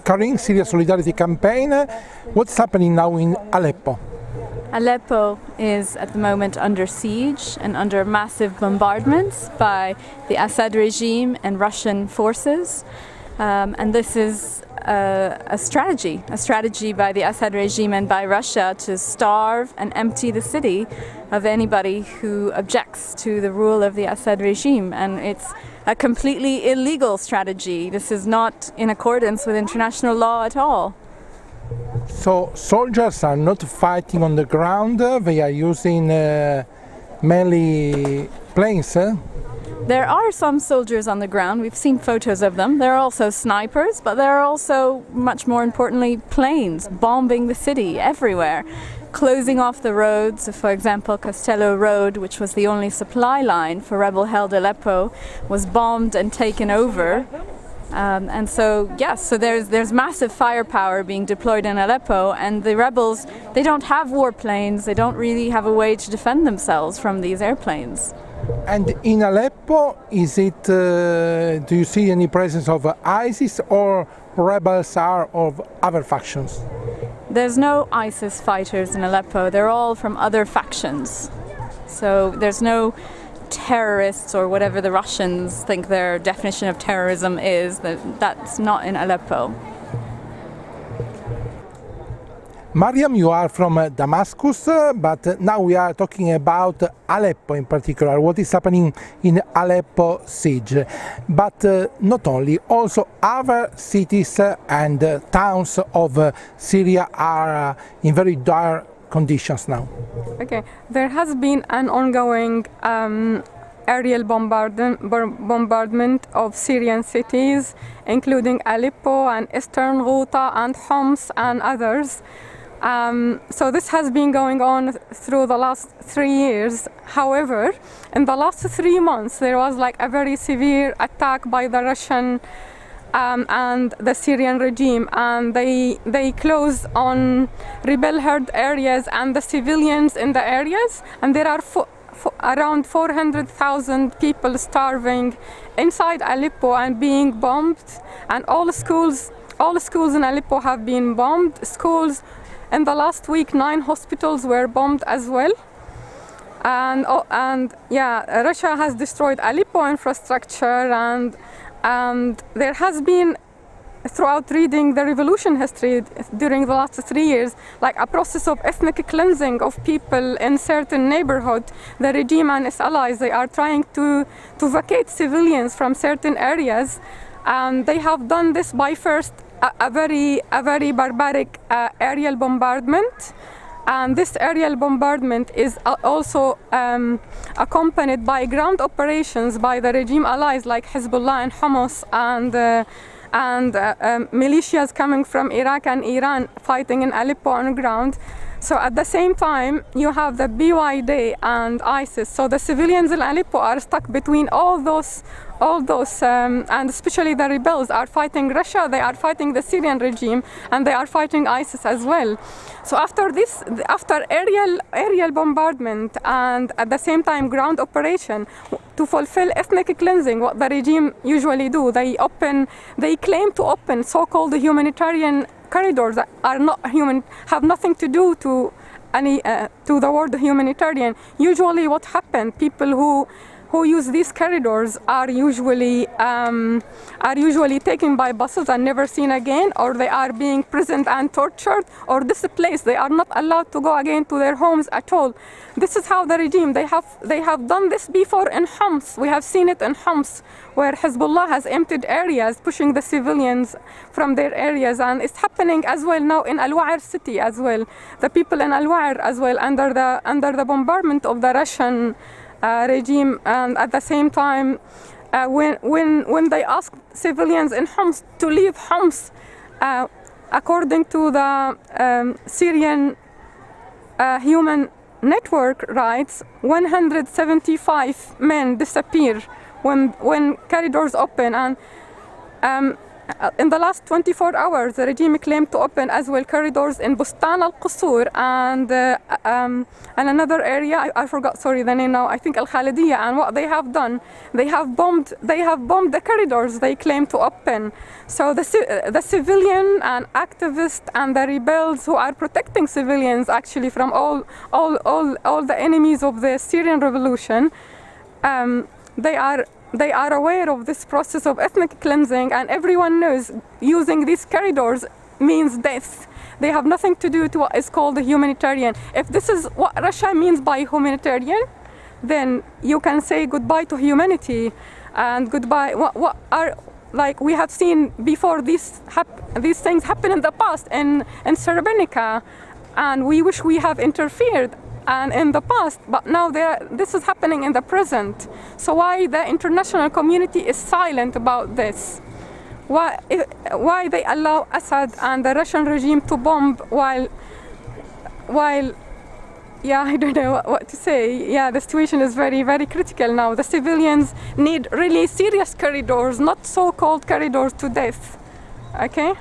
Karin, Syria Solidarity Campaign. What's happening now in Aleppo? Aleppo is at the moment under siege and under massive bombardments by the Assad regime and Russian forces. And this is a strategy by the Assad regime and by Russia to starve and empty the city of anybody who objects to the rule of the Assad regime. And it's a completely illegal strategy. This is not in accordance with international law at all. So soldiers are not fighting on the ground, they are using mainly planes? There are some soldiers on the ground, we've seen photos of them. There are also snipers, but there are also, much more importantly, planes bombing the city everywhere, closing off the roads. For example, Castello Road, which was the only supply line for rebel-held Aleppo, was bombed and taken over. And so, yes, so there's massive firepower being deployed in Aleppo, and the rebels, they don't have warplanes, they don't really have a way to defend themselves from these airplanes. And in Aleppo, is it? Do you see any presence of ISIS or rebels are of other factions? There's no ISIS fighters in Aleppo, they're all from other factions. So there's no terrorists or whatever the Russians think their definition of terrorism is, that's not in Aleppo. Mariam, you are from Damascus, but now we are talking about Aleppo in particular, what is happening in Aleppo siege. But not only, also other cities and towns of Syria are in very dire conditions now. Okay, there has been an ongoing aerial bombardment of Syrian cities, including Aleppo and Eastern Ghouta and Homs and others. So this has been going on through the last 3 years. However, in the last 3 months, there was like a very severe attack by the Russian and the Syrian regime, and they closed on rebel-held areas and the civilians in the areas, and there are around 400,000 people starving inside Aleppo and being bombed, and all schools in Aleppo have been bombed. Schools, in the last week, 9 hospitals were bombed as well. And yeah, Russia has destroyed Aleppo infrastructure, and there has been, throughout reading the revolution history during the last 3 years, like a process of ethnic cleansing of people in certain neighborhoods. The regime and its allies, they are trying to vacate civilians from certain areas, and they have done this by first a very barbaric aerial bombardment. And this aerial bombardment is also accompanied by ground operations by the regime allies like Hezbollah and Hamas and militias coming from Iraq and Iran fighting in Aleppo on the ground. So at the same time, you have the BYD and ISIS. So the civilians in Aleppo are stuck between all those, and especially the rebels are fighting Russia, they are fighting the Syrian regime, and they are fighting ISIS as well. So after aerial bombardment and at the same time ground operation, to fulfill ethnic cleansing, what the regime usually do, they claim to open so-called humanitarian corridors that are not human, have nothing to do to the word humanitarian. Usually what happens, people who use these corridors are usually taken by buses and never seen again, or they are being imprisoned and tortured or displaced. They are not allowed to go again to their homes at all. This is how the regime, they have done this before in Homs. We have seen it in Homs, where Hezbollah has emptied areas, pushing the civilians from their areas, and it's happening as well now in Al-Wa'ir city as well. The people in Al-Wa'ir as well under the bombardment of the Russian regime, and at the same time, when they ask civilians in Homs to leave Homs, according to the Syrian Human Network Rights, 175 men disappear when corridors open, and in the last 24 hours, the regime claimed to open as well corridors in Bustan al-Qusur and another area. I forgot, sorry, the name now. I think Al-Khalidiyya. And what they have done, they have bombed the corridors they claim to open. So the civilian and activists and the rebels who are protecting civilians actually from all the enemies of the Syrian revolution, they are aware of this process of ethnic cleansing, and everyone knows using these corridors means death. They have nothing to do with what is called a humanitarian. If this is what Russia means by humanitarian, then you can say goodbye to humanity and goodbye. What are, like we have seen before these things happen in the past in Srebrenica, and we wish we have interfered and in the past, but now this is happening in the present. So why the international community is silent about this? Why they allow Assad and the Russian regime to bomb while yeah, I don't know what to say. Yeah, the situation is very, very critical now. The civilians need really serious corridors, not so-called corridors to death. Okay?